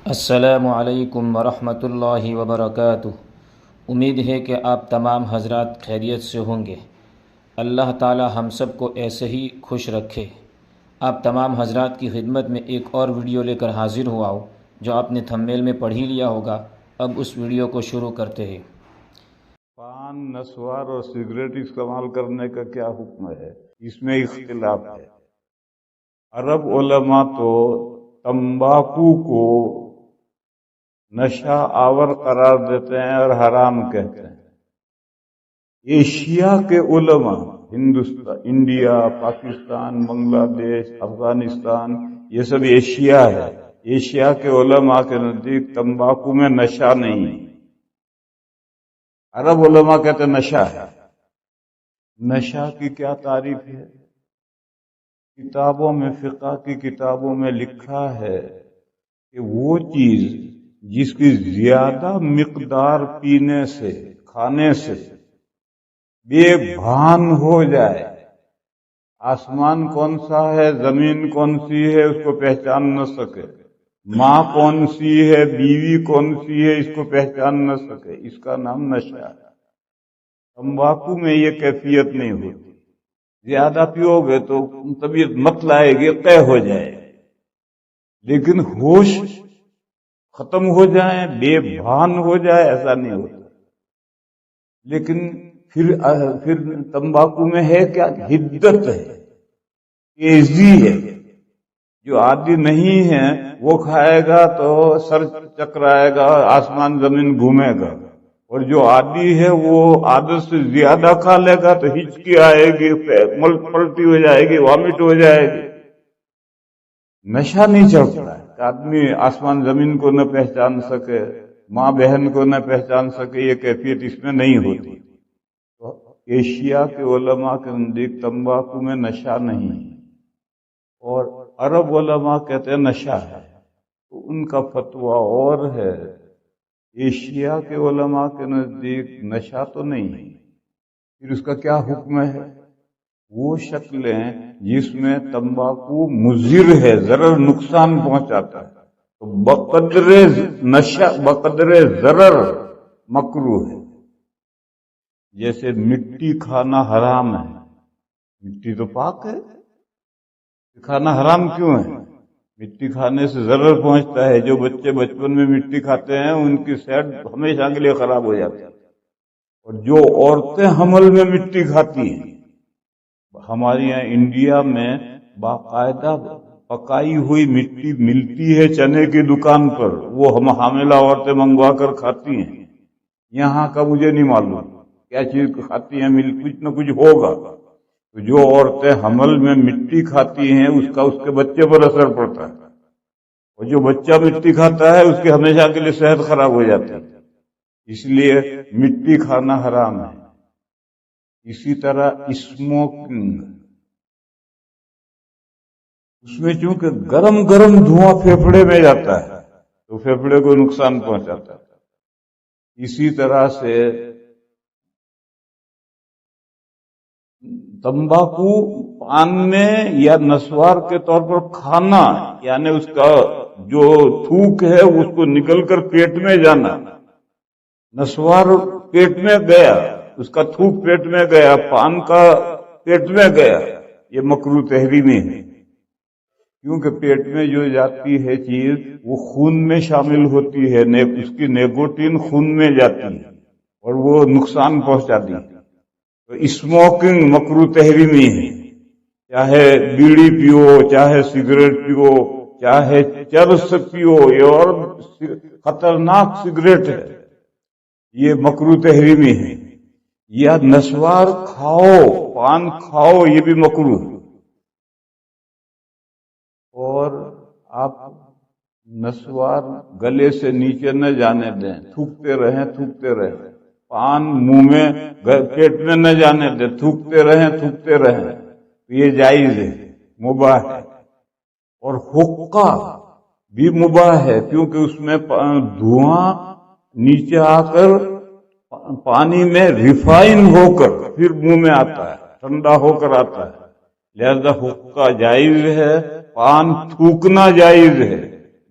السلام علیکم ورحمۃ اللہ وبرکاتہ۔ امید ہے کہ آپ تمام حضرات خیریت سے ہوں گے۔ اللہ تعالی ہم سب کو ایسے ہی خوش رکھے۔ آپ تمام حضرات کی خدمت میں ایک اور ویڈیو لے کر حاضر ہوا ہوں جو آپ نے تھمبنیل میں پڑھ ہی لیا ہوگا۔ اب اس ویڈیو کو شروع کرتے ہیں۔ پان، نسوار اور سگریٹ استعمال کرنے کا کیا حکم ہے؟ اس میں اختلاف ہے۔ عرب علماء تو تمباکو کو نشہ آور قرار دیتے ہیں اور حرام کہتے ہیں۔ ایشیا کے علماء، ہندوستان، انڈیا، پاکستان، بنگلہ دیش، افغانستان، یہ سب ایشیا ہے۔ ایشیا کے علماء کے نزدیک تمباکو میں نشہ نہیں ہے۔ عرب علماء کہتے ہیں نشہ ہے۔ نشہ کی کیا تعریف ہے؟ کتابوں میں، فقہ کی کتابوں میں لکھا ہے کہ وہ چیز جس کی زیادہ مقدار پینے سے، کھانے سے بے بھان ہو جائے، آسمان کون سا ہے، زمین کون سی ہے اس کو پہچان نہ سکے، ماں کون سی ہے، بیوی کون سی ہے اس کو پہچان نہ سکے، اس کا نام نشہ ہے۔ تمباکو میں یہ کیفیت نہیں ہوتی۔ زیادہ پیو گے تو طبیعت مت لائے گی، قے ہو جائے، لیکن ہوش ختم ہو جائیں، بے بھان ہو جائے، ایسا نہیں ہوتا۔ لیکن پھر تمباکو میں ہے کیا؟ حدت ہے، تیزی ہے۔ جو عادی نہیں ہے وہ کھائے گا تو سر چکرائے گا، آسمان زمین گھومے گا، اور جو عادی ہے وہ عادت سے زیادہ کھا لے گا تو ہچکی آئے گی، پلٹی ہو جائے گی، وامٹ ہو جائے گی۔ نشہ نہیں چڑھتا ہے کہ آدمی آسمان زمین کو نہ پہچان سکے، ماں بہن کو نہ پہچان سکے، یہ کیفیت اس میں نہیں ہوتی۔ تو ایشیا کے علماء کے نزدیک تمباکو میں نشہ نہیں ہے، اور عرب علماء کہتے ہیں نشہ ہے، تو ان کا فتویٰ اور ہے۔ ایشیا کے علماء کے نزدیک نشہ تو نہیں ہے، پھر اس کا کیا حکم ہے؟ وہ شکلیں جس میں تمباکو مضر ہے، ضرر نقصان پہنچاتا ہے، تو بقدر نشہ، بقدر ضرر مکروہ ہے۔ جیسے مٹی کھانا حرام ہے، مٹی تو پاک ہے، کھانا حرام کیوں ہے؟ مٹی کھانے سے ضرر پہنچتا ہے۔ جو بچے بچپن میں مٹی کھاتے ہیں ان کی صحت ہمیشہ کے لیے خراب ہو جاتی ہے، اور جو عورتیں حمل میں مٹی کھاتی ہیں، ہمارے یہاں انڈیا میں باقاعدہ پکائی ہوئی مٹی ملتی ہے چنے کی دکان پر، وہ ہم حاملہ عورتیں منگوا کر کھاتی ہیں۔ یہاں کا مجھے نہیں معلوم کیا چیز کھاتی ہیں، کچھ نہ کچھ ہوگا۔ تو جو عورتیں حمل میں مٹی کھاتی ہیں اس کا اس کے بچے پر اثر پڑتا ہے، اور جو بچہ مٹی کھاتا ہے اس کی ہمیشہ کے لیے صحت خراب ہو جاتی ہے، اس لیے مٹی کھانا حرام ہے۔ اسی طرح اسموکنگ، اس میں چونکہ گرم گرم دھواں پھیپھڑے میں جاتا ہے تو پھیپھڑے کو نقصان پہنچاتا ہے۔ اسی طرح سے تمباکو پان میں یا نسوار کے طور پر کھانا، یعنی اس کا جو تھوک ہے اس کو نکل کر پیٹ میں جانا، نسوار پیٹ میں گیا، اس کا تھوک پیٹ میں گیا، پان کا پیٹ میں گیا، یہ مکروہ تحریمی ہے، کیونکہ پیٹ میں جو جاتی ہے چیز وہ خون میں شامل ہوتی ہے، اس کی نیکوٹین خون میں جاتی ہے اور وہ نقصان پہنچاتی ہے۔ تو اسموکنگ مکروہ تحریمی ہے، چاہے بیڑی پیو، چاہے سگریٹ پیو، چاہے چرس پیو، یہ اور خطرناک سگریٹ ہے، یہ مکروہ تحریمی ہے۔ یا نسوار کھاؤ، پان کھاؤ، یہ بھی مکروہ ہے۔ اور آپ نسوار گلے سے نیچے نہ جانے دیں، تھوکتے رہیں تھوکتے رہیں، پان منہ میں پیٹ میں نہ جانے دیں، تھوکتے رہیں تھوکتے رہیں، یہ جائز ہے، مباح ہے۔ اور حقہ بھی مباح ہے، کیونکہ اس میں دھواں نیچے آ کر پانی میں ریفائن ہو کر پھر منہ میں آتا ہے، ٹھنڈا ہو کر آتا ہے، لہذا حقہ جائز ہے، پان تھوکنا جائز ہے،